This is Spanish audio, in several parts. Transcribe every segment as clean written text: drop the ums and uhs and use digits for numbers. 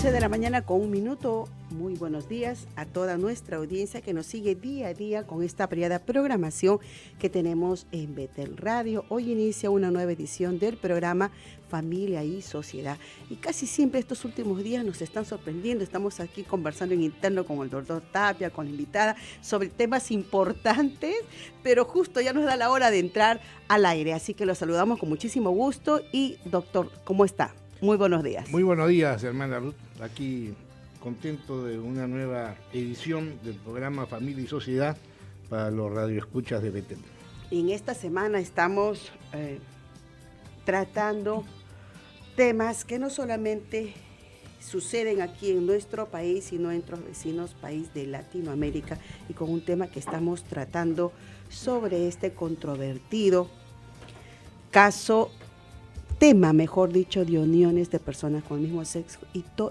De la mañana con 1 minuto. Muy buenos días a toda nuestra audiencia que nos sigue día a día con esta variada programación que tenemos en Betel Radio. Hoy inicia una nueva edición del programa Familia y Sociedad, y casi siempre estos últimos días nos están sorprendiendo. Estamos aquí conversando en interno con el doctor Tapia, con la invitada, sobre temas importantes, pero justo ya nos da la hora de entrar al aire, así que los saludamos con muchísimo gusto. Y doctor, ¿cómo está? Muy buenos días. Muy buenos días, hermana Ruth. Aquí contento de una nueva edición del programa Familia y Sociedad para los radioescuchas de Betel. En esta semana estamos tratando temas que no solamente suceden aquí en nuestro país, sino en nuestros vecinos países de Latinoamérica, y con un tema que estamos tratando sobre este controvertido tema, mejor dicho, de uniones de personas con el mismo sexo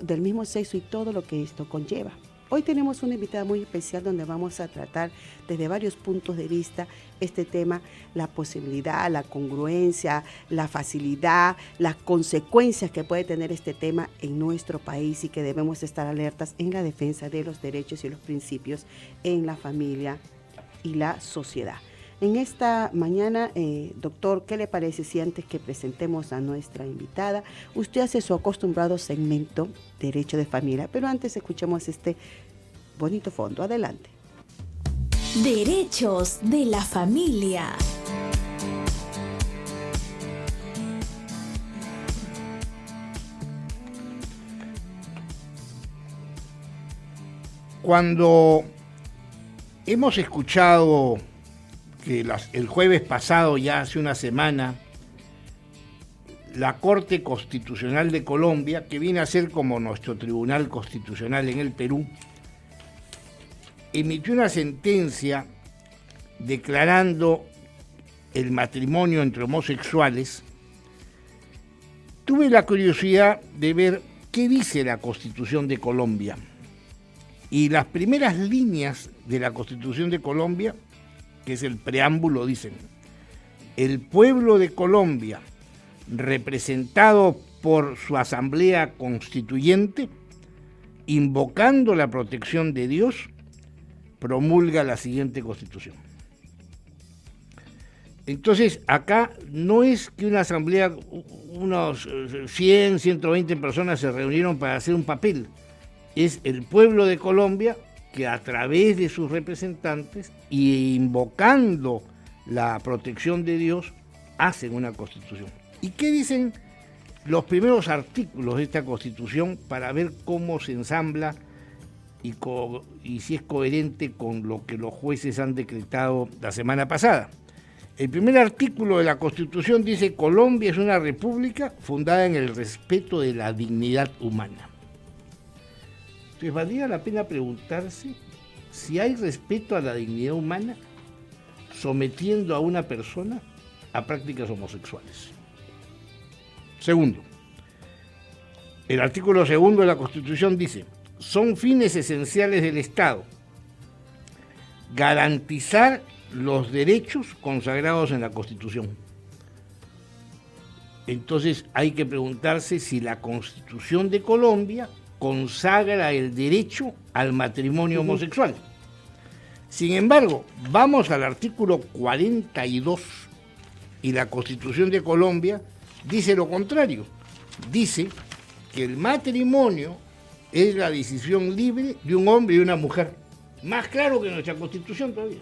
del mismo sexo y todo lo que esto conlleva. Hoy tenemos una invitada muy especial donde vamos a tratar desde varios puntos de vista este tema, la posibilidad, la congruencia, la facilidad, las consecuencias que puede tener este tema en nuestro país, y que debemos estar alertas en la defensa de los derechos y los principios en la familia y la sociedad. En esta mañana, doctor, ¿qué le parece si antes que presentemos a nuestra invitada, usted hace su acostumbrado segmento Derecho de Familia? Pero antes escuchemos este bonito fondo. Adelante. Derechos de la familia. Cuando hemos escuchado que el jueves pasado, ya hace una semana, la Corte Constitucional de Colombia, que viene a ser como nuestro Tribunal Constitucional en el Perú, emitió una sentencia declarando el matrimonio entre homosexuales, tuve la curiosidad de ver qué dice la Constitución de Colombia. Y las primeras líneas de la Constitución de Colombia, que es el preámbulo, dicen: el pueblo de Colombia, representado por su Asamblea Constituyente, invocando la protección de Dios, promulga la siguiente Constitución. Entonces, acá no es que una asamblea, unos 100, 120 personas se reunieron para hacer un papel, es el pueblo de Colombia que a través de sus representantes y invocando la protección de Dios hacen una Constitución. ¿Y qué dicen los primeros artículos de esta Constitución para ver cómo se ensambla y si es coherente con lo que los jueces han decretado la semana pasada? El primer artículo de la Constitución dice: Colombia es una república fundada en el respeto de la dignidad humana. Entonces, valdría la pena preguntarse si hay respeto a la dignidad humana sometiendo a una persona a prácticas homosexuales. Segundo, el artículo segundo de la Constitución dice: son fines esenciales del Estado garantizar los derechos consagrados en la Constitución. Entonces hay que preguntarse si la Constitución de Colombia consagra el derecho al matrimonio homosexual. Sin embargo, vamos al artículo 42 y la Constitución de Colombia dice lo contrario. Dice que el matrimonio es la decisión libre de un hombre y una mujer. Más claro que nuestra Constitución todavía.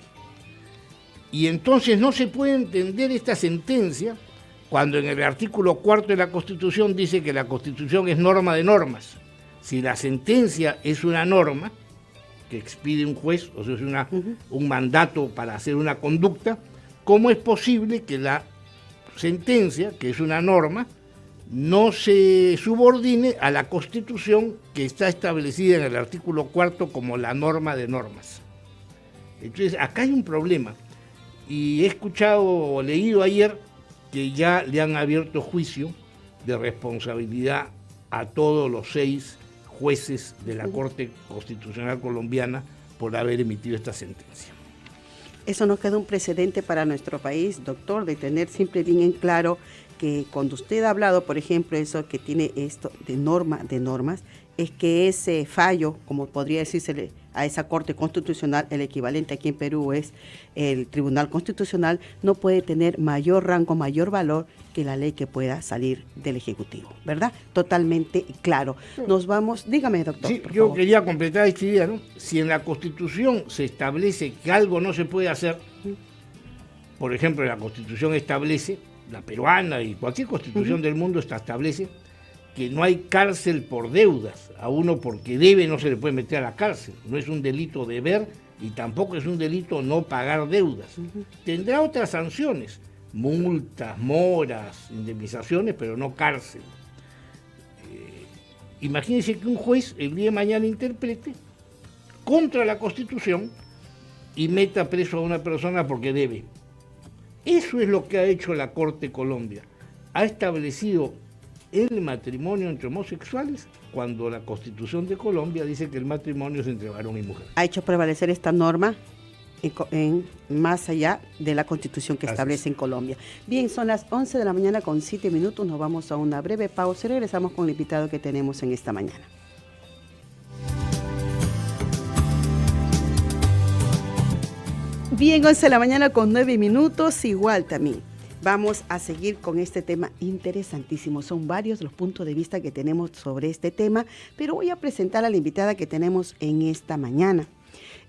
Y entonces no se puede entender esta sentencia cuando en el artículo 4 de la Constitución dice que la Constitución es norma de normas. Si la sentencia es una norma que expide un juez, o sea, es un mandato para hacer una conducta, ¿cómo es posible que la sentencia, que es una norma, no se subordine a la Constitución que está establecida en el artículo 4 como la norma de normas? Entonces, acá hay un problema. Y he escuchado o leído ayer que ya le han abierto juicio de responsabilidad a todos los 6 jueces de la Corte Constitucional Colombiana por haber emitido esta sentencia. Eso nos queda un precedente para nuestro país, doctor, de tener siempre bien en claro que cuando usted ha hablado, por ejemplo, eso que tiene esto de normas, es que ese fallo, como podría decirse a esa Corte Constitucional, el equivalente aquí en Perú es el Tribunal Constitucional, no puede tener mayor rango, mayor valor que la ley que pueda salir del Ejecutivo, ¿verdad? Totalmente claro. Nos vamos, dígame, doctor. Sí, por yo favor. quería completar esta idea, ¿no? Si en la Constitución se establece que algo no se puede hacer, por ejemplo, la Constitución establece, la peruana y cualquier constitución del mundo establece que no hay cárcel por deudas. A uno porque debe no se le puede meter a la cárcel. No es un delito deber y tampoco es un delito no pagar deudas. Tendrá otras sanciones, multas, moras, indemnizaciones, pero no cárcel. Imagínense que un juez el día de mañana interprete contra la Constitución y meta preso a una persona porque debe. Eso es lo que ha hecho la Corte Colombia. Ha establecido el matrimonio entre homosexuales cuando la Constitución de Colombia dice que el matrimonio es entre varón y mujer. Ha hecho prevalecer esta norma más allá de la Constitución que establece en Colombia. Bien, son las 11 de la mañana con 7 minutos. Nos vamos a una breve pausa y regresamos con el invitado que tenemos en esta mañana. Bien, 11 de la mañana con 9 minutos, igual también. Vamos a seguir con este tema interesantísimo. Son varios los puntos de vista que tenemos sobre este tema, pero voy a presentar a la invitada que tenemos en esta mañana.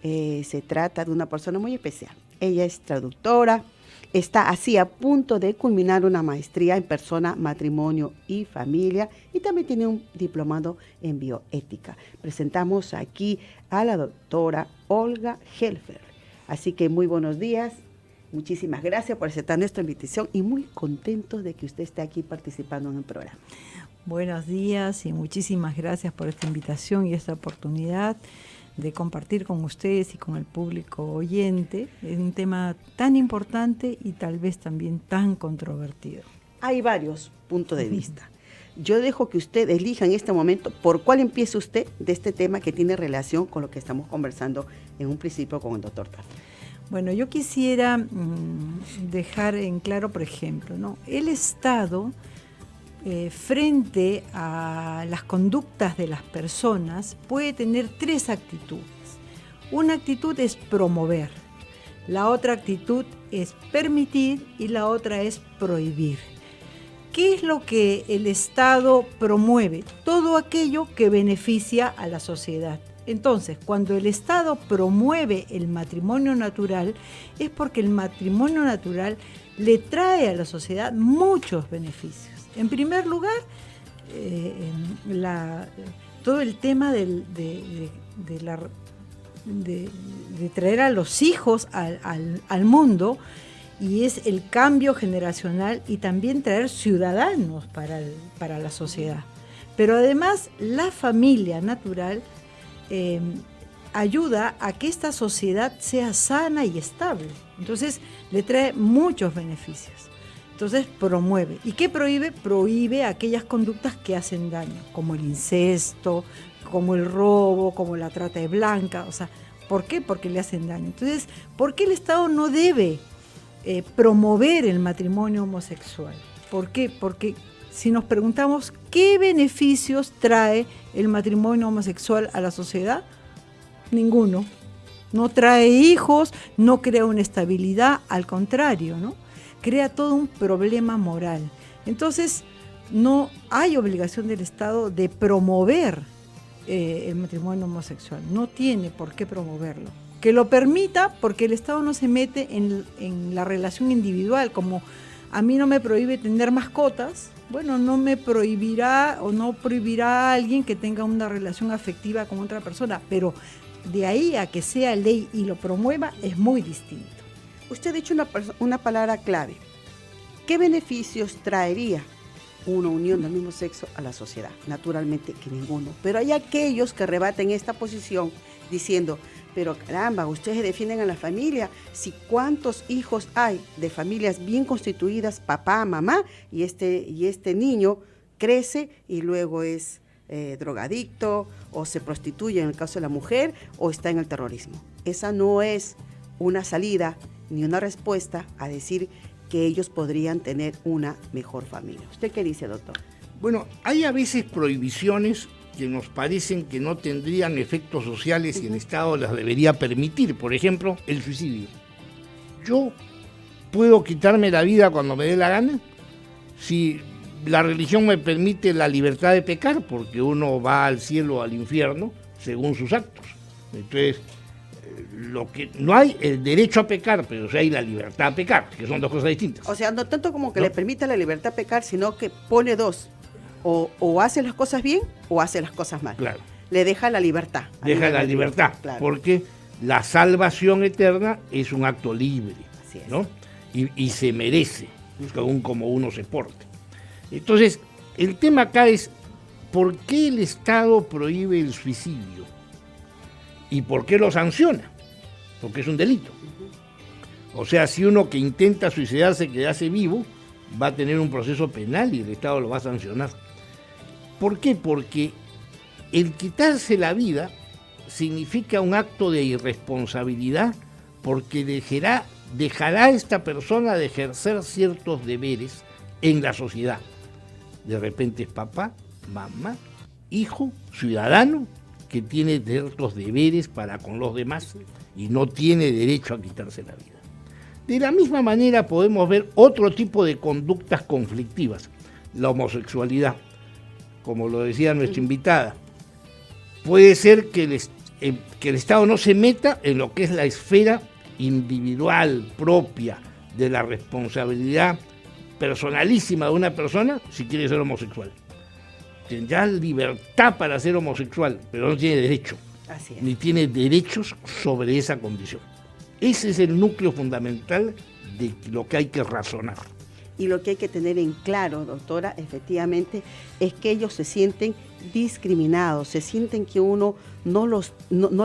Se trata de una persona muy especial. Ella es traductora, está así a punto de culminar una maestría en persona, matrimonio y familia y también tiene un diplomado en bioética. Presentamos aquí a la doctora Olga Helfer. Así que muy buenos días, muchísimas gracias por aceptar nuestra invitación y muy contentos de que usted esté aquí participando en el programa. Buenos días y muchísimas gracias por esta invitación y esta oportunidad de compartir con ustedes y con el público oyente. Es un tema tan importante y tal vez también tan controvertido. Hay varios puntos de vista. Yo dejo que usted elija en este momento por cuál empieza usted de este tema que tiene relación con lo que estamos conversando en un principio con el doctor Tato. Bueno, yo quisiera dejar en claro, por ejemplo, ¿no? El Estado, frente a las conductas de las personas, puede tener tres actitudes. Una actitud es promover, la otra actitud es permitir y la otra es prohibir. ¿Qué es lo que el Estado promueve? Todo aquello que beneficia a la sociedad. Entonces, cuando el Estado promueve el matrimonio natural, es porque el matrimonio natural le trae a la sociedad muchos beneficios. En primer lugar, todo el tema de traer a los hijos al mundo, y es el cambio generacional y también traer ciudadanos para la sociedad. Pero además la familia natural ayuda a que esta sociedad sea sana y estable. Entonces le trae muchos beneficios. Entonces promueve. ¿Y qué prohíbe? Prohíbe aquellas conductas que hacen daño, como el incesto, como el robo, como la trata de blanca. O sea, ¿por qué? Porque le hacen daño. Entonces, ¿por qué el Estado no debe promover el matrimonio homosexual? ¿Por qué? Porque si nos preguntamos qué beneficios trae el matrimonio homosexual a la sociedad, ninguno. No trae hijos, no crea una estabilidad, al contrario, ¿no? Crea todo un problema moral. Entonces, no hay obligación del Estado de promover el matrimonio homosexual. No tiene por qué promoverlo. Que lo permita, porque el Estado no se mete en la relación individual, como a mí no me prohíbe tener mascotas, bueno, no me prohibirá o no prohibirá a alguien que tenga una relación afectiva con otra persona, pero de ahí a que sea ley y lo promueva es muy distinto. Usted ha dicho una palabra clave. ¿Qué beneficios traería una unión del mismo sexo a la sociedad? Naturalmente que ninguno, pero hay aquellos que rebaten esta posición diciendo: pero caramba, ustedes defienden a la familia, si cuántos hijos hay de familias bien constituidas, papá, mamá, y este niño crece y luego es drogadicto o se prostituye en el caso de la mujer o está en el terrorismo. Esa no es una salida ni una respuesta a decir que ellos podrían tener una mejor familia. ¿Usted qué dice, doctor? Bueno, hay a veces prohibiciones que nos parecen que no tendrían efectos sociales y el Estado las debería permitir. Por ejemplo, el suicidio. Yo puedo quitarme la vida cuando me dé la gana si la religión me permite la libertad de pecar, porque uno va al cielo o al infierno según sus actos. Entonces, lo que no hay el derecho a pecar, pero sí hay la libertad a pecar, que son dos cosas distintas. O sea, no tanto como que ¿No? le permita la libertad a pecar, sino que pone dos. O hace las cosas bien o hace las cosas mal. Claro. Le deja la libertad. Deja la libertad, claro. porque la salvación eterna es un acto libre, Así es. ¿no? Y se merece, según como uno se porte. Entonces, el tema acá es, ¿por qué el Estado prohíbe el suicidio? ¿Y por qué lo sanciona? Porque es un delito. O sea, si uno que intenta suicidarse quedase vivo, va a tener un proceso penal y el Estado lo va a sancionar. ¿Por qué? Porque el quitarse la vida significa un acto de irresponsabilidad, porque dejará a esta persona de ejercer ciertos deberes en la sociedad. De repente es papá, mamá, hijo, ciudadano, que tiene ciertos deberes para con los demás y no tiene derecho a quitarse la vida. De la misma manera podemos ver otro tipo de conductas conflictivas, la homosexualidad, como lo decía nuestra invitada. Puede ser que el Estado no se meta en lo que es la esfera individual, propia, de la responsabilidad personalísima de una persona si quiere ser homosexual. Tendrá libertad para ser homosexual, pero no tiene derecho, Así es. ni tiene derechos sobre esa condición. Ese es el núcleo fundamental de lo que hay que razonar. Y lo que hay que tener en claro, doctora, efectivamente, es que ellos se sienten discriminados, se sienten que uno no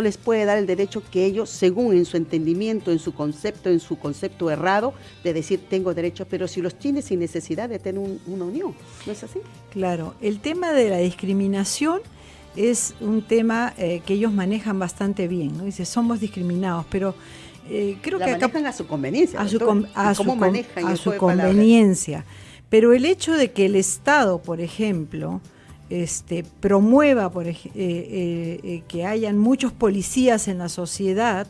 les puede dar el derecho que ellos, según en su entendimiento, en su concepto errado, de decir tengo derecho, pero si los tiene sin necesidad de tener una unión, ¿no es así? Claro, el tema de la discriminación es un tema que ellos manejan bastante bien, ¿no? Dice, somos discriminados, pero creo La que acá manejan a su conveniencia, a su, doctora. con- a ¿Y cómo su con- manejan a el su juego de palabras? conveniencia. Pero el hecho de que el Estado, por ejemplo, promueva que hayan muchos policías en la sociedad,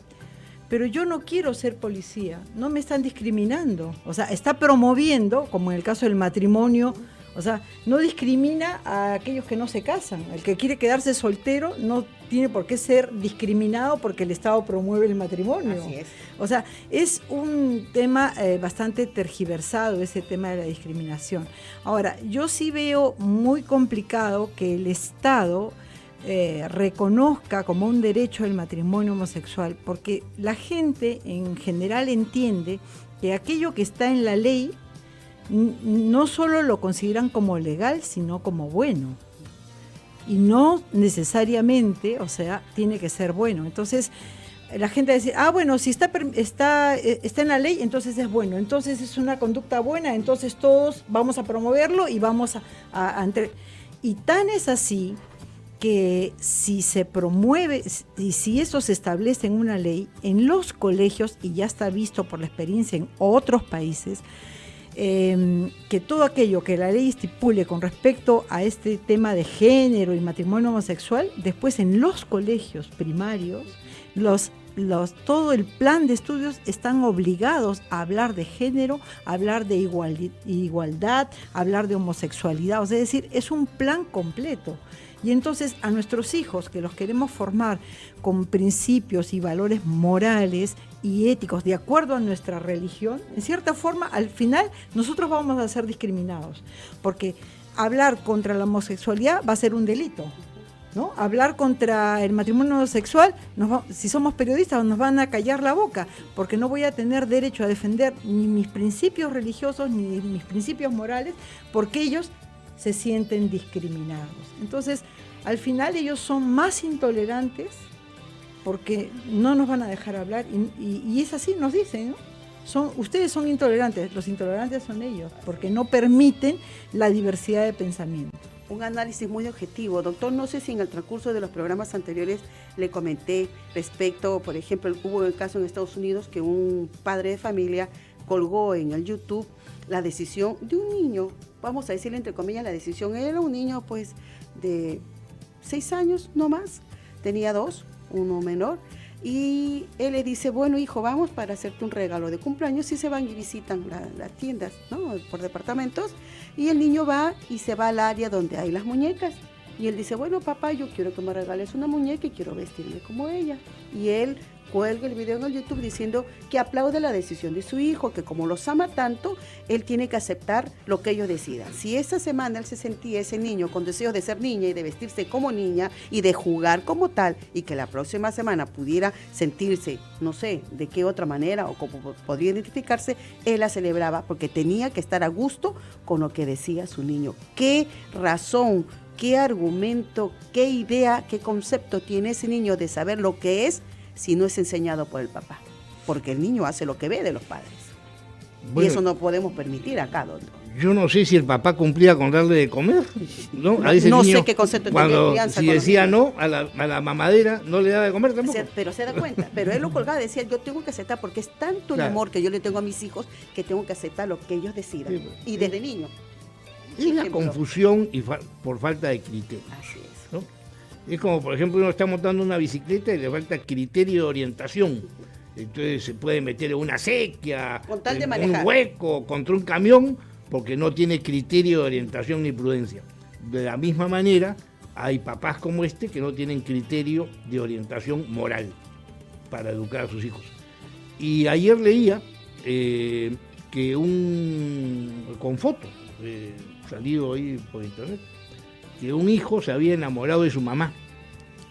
pero yo no quiero ser policía, no me están discriminando. O sea, está promoviendo, como en el caso del matrimonio, o sea, no discrimina a aquellos que no se casan. El que quiere quedarse soltero no tiene por qué ser discriminado porque el Estado promueve el matrimonio. Así es. O sea, es un tema bastante tergiversado, ese tema de la discriminación. Ahora, yo sí veo muy complicado que el Estado reconozca como un derecho el matrimonio homosexual, porque la gente en general entiende que aquello que está en la ley no solo lo consideran como legal, sino como bueno. Y no necesariamente, o sea, tiene que ser bueno. Entonces, la gente dice, bueno, si está en la ley, entonces es bueno, entonces es una conducta buena, entonces todos vamos a promoverlo y vamos Y tan es así que si se promueve y si eso se establece en una ley, en los colegios, y ya está visto por la experiencia en otros países, que todo aquello que la ley estipule con respecto a este tema de género y matrimonio homosexual, después en los colegios primarios, todo el plan de estudios están obligados a hablar de género, a hablar de igualdad, a hablar de homosexualidad, o sea, es decir, es un plan completo. Y entonces a nuestros hijos, que los queremos formar con principios y valores morales y éticos de acuerdo a nuestra religión, en cierta forma, al final, nosotros vamos a ser discriminados, porque hablar contra la homosexualidad va a ser un delito, ¿no? Hablar contra el matrimonio homosexual, si somos periodistas, nos van a callar la boca, porque no voy a tener derecho a defender ni mis principios religiosos ni mis principios morales, porque ellos se sienten discriminados. Entonces, al final ellos son más intolerantes porque no nos van a dejar hablar y es así, nos dicen, ¿no? Ustedes son intolerantes, los intolerantes son ellos, porque no permiten la diversidad de pensamiento. un análisis muy objetivo. Doctor, no sé si en el transcurso de los programas anteriores le comenté respecto, por ejemplo, hubo el caso en Estados Unidos que un padre de familia colgó en el YouTube la decisión de un niño, vamos a decirle entre comillas la decisión, era un niño pues de 6 años no más, tenía 2, uno menor, y él le dice, bueno hijo, vamos para hacerte un regalo de cumpleaños, y se van y visitan las tiendas, ¿no? Por departamentos, y el niño va y se va al área donde hay las muñecas, y él dice, bueno papá, yo quiero que me regales una muñeca y quiero vestirme como ella, y él cuelga el video en el YouTube diciendo que aplaude la decisión de su hijo, que como los ama tanto, él tiene que aceptar lo que ellos decidan. Si esa semana él se sentía ese niño con deseos de ser niña y de vestirse como niña y de jugar como tal, y que la próxima semana pudiera sentirse, no sé, de qué otra manera o cómo podría identificarse, él la celebraba porque tenía que estar a gusto con lo que decía su niño. ¿Qué razón, qué argumento, qué idea, qué concepto tiene ese niño de saber lo que es si no es enseñado por el papá? Porque el niño hace lo que ve de los padres. Bueno, y eso no podemos permitir acá, doctor. Yo no sé si el papá cumplía con darle de comer, ¿no? A ese no niño, sé qué concepto cuando, tenía crianza. Si decía no a la mamadera, no le daba de comer tampoco. Pero se da cuenta. Pero él lo colgaba, decía, yo tengo que aceptar, porque es tanto el amor que yo le tengo a mis hijos, que tengo que aceptar lo que ellos decidan. Sí, y desde niño. Es la confusión y por falta de criterio. Así es. ¿No? Es como, por ejemplo, uno está montando una bicicleta y le falta criterio de orientación. Entonces se puede meter en una sequía, con tal de en manejar, un hueco, contra un camión, porque no tiene criterio de orientación ni prudencia. De la misma manera, hay papás como este que no tienen criterio de orientación moral para educar a sus hijos. Y ayer leía que con fotos, salido ahí por internet, que un hijo se había enamorado de su mamá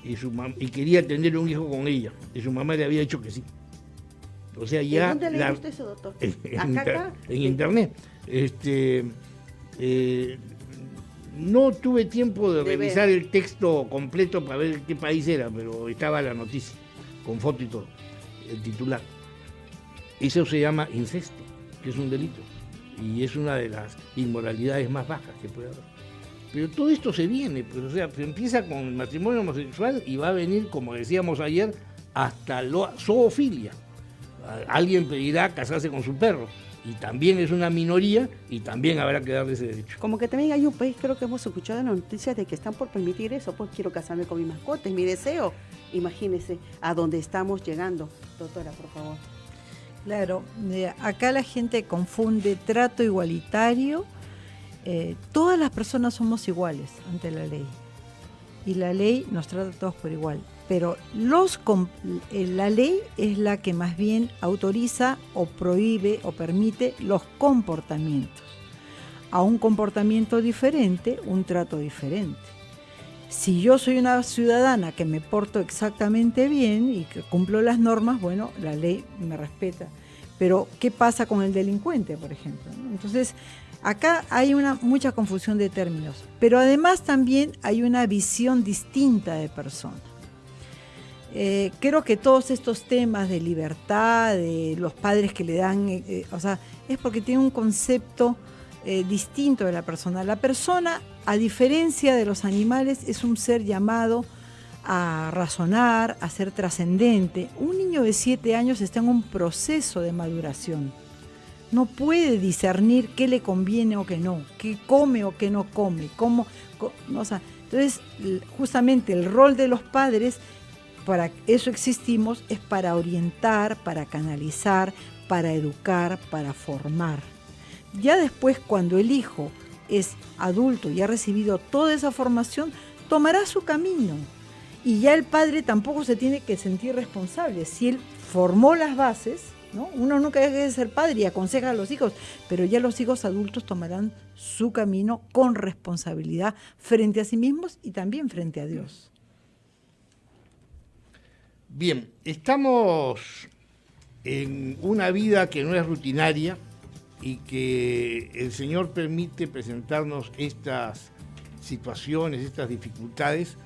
y quería tener un hijo con ella, y su mamá le había dicho que sí. O sea, ya... ¿Dónde leí usted eso, doctor? En internet. No tuve tiempo de revisar el texto completo para ver qué país era, pero estaba la noticia, con foto y todo, el titular. Eso se llama incesto, que es un delito, y es una de las inmoralidades más bajas que puede haber. Pero todo esto se viene, pues, o sea, se empieza con el matrimonio homosexual y va a venir, como decíamos ayer, hasta la zoofilia. Alguien pedirá casarse con su perro, y también es una minoría, y también habrá que darle ese derecho. Como que también hay un país, creo que hemos escuchado en las noticias de que están por permitir eso, pues quiero casarme con mi mascota, es mi deseo. Imagínese a dónde estamos llegando. Doctora, por favor. Claro, acá la gente confunde trato igualitario. Todas las personas somos iguales ante la ley, y la ley nos trata a todos por igual, pero la ley es la que más bien autoriza o prohíbe o permite los comportamientos. A un comportamiento diferente, un trato diferente. Si yo soy una ciudadana que me porto exactamente bien y que cumplo las normas, bueno, la ley me respeta. Pero, ¿qué pasa con el delincuente, por ejemplo? Entonces, acá hay mucha confusión de términos, pero además también hay una visión distinta de persona. Creo que todos estos temas de libertad, de los padres que le dan, es porque tiene un concepto distinto de la persona. La persona, a diferencia de los animales, es un ser llamado a razonar, a ser trascendente. Un niño de 7 años está en un proceso de maduración. No puede discernir qué le conviene o qué no, qué come o qué no come, entonces, justamente el rol de los padres, para eso existimos, es para orientar, para canalizar, para educar, para formar. Ya después, cuando el hijo es adulto y ha recibido toda esa formación, tomará su camino. Y ya el padre tampoco se tiene que sentir responsable. Si él formó las bases, ¿no? Uno nunca deja de ser padre y aconseja a los hijos, pero ya los hijos adultos tomarán su camino con responsabilidad frente a sí mismos y también frente a Dios. Bien, estamos en una vida que no es rutinaria y que el Señor permite presentarnos estas situaciones, estas dificultades,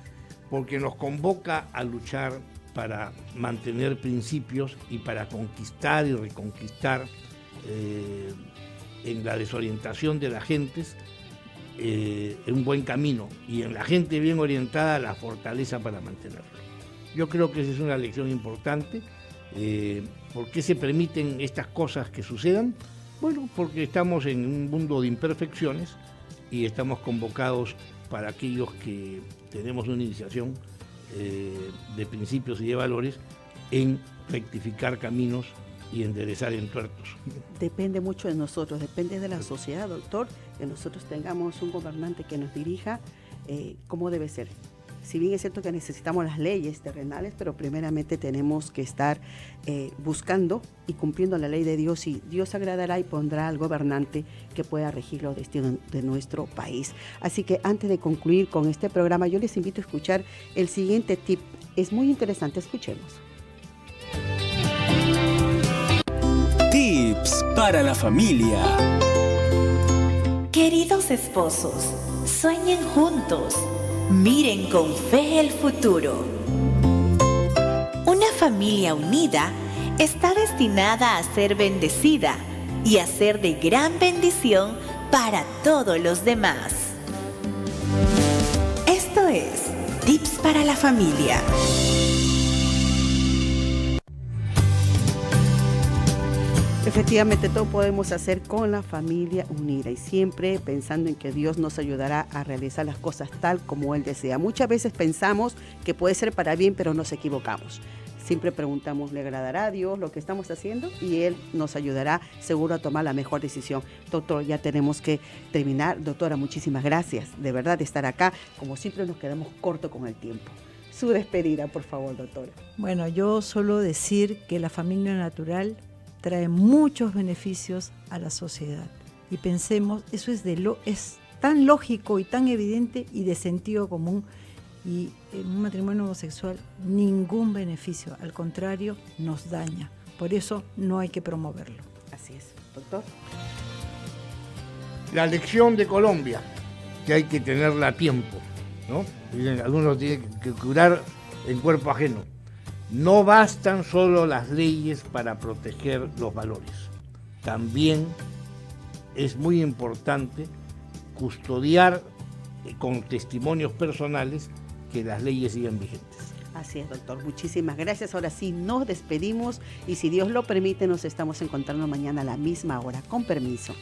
porque nos convoca a luchar para mantener principios y para conquistar y reconquistar en la desorientación de las gentes en un buen camino y en la gente bien orientada la fortaleza para mantenerlo. Yo creo que esa es una lección importante. ¿Por qué se permiten estas cosas que sucedan? Bueno, porque estamos en un mundo de imperfecciones y estamos convocados para aquellos que tenemos una iniciación de principios y de valores en rectificar caminos y enderezar entuertos. Depende mucho de nosotros, depende de la sociedad, doctor, que nosotros tengamos un gobernante que nos dirija como debe ser. Si bien es cierto que necesitamos las leyes terrenales, pero primeramente tenemos que estar buscando y cumpliendo la ley de Dios, y Dios agradará y pondrá al gobernante que pueda regir los destinos de nuestro país. Así que antes de concluir con este programa, yo les invito a escuchar el siguiente tip. Es muy interesante, escuchemos. Tips para la familia. Queridos esposos, sueñen juntos. Miren con fe el futuro. Una familia unida está destinada a ser bendecida y a ser de gran bendición para todos los demás. Esto es Tips para la Familia. Efectivamente, todo podemos hacer con la familia unida y siempre pensando en que Dios nos ayudará a realizar las cosas tal como Él desea. Muchas veces pensamos que puede ser para bien, pero nos equivocamos. Siempre preguntamos, ¿le agradará a Dios lo que estamos haciendo? Y Él nos ayudará seguro a tomar la mejor decisión. Doctor, ya tenemos que terminar. Doctora, muchísimas gracias de verdad de estar acá. Como siempre nos quedamos cortos con el tiempo. Su despedida, por favor, doctora. Bueno, yo solo decir que la familia natural trae muchos beneficios a la sociedad. Y pensemos, eso es tan lógico y tan evidente y de sentido común. Y en un matrimonio homosexual, ningún beneficio, al contrario, nos daña. Por eso no hay que promoverlo. Así es, doctor. La lección de Colombia, que hay que tenerla a tiempo, ¿no? Dicen, algunos tienen que curar en cuerpo ajeno. No bastan solo las leyes para proteger los valores. También es muy importante custodiar con testimonios personales que las leyes sigan vigentes. Así es, doctor. Muchísimas gracias. Ahora sí, nos despedimos y si Dios lo permite, nos estamos encontrando mañana a la misma hora. Con permiso.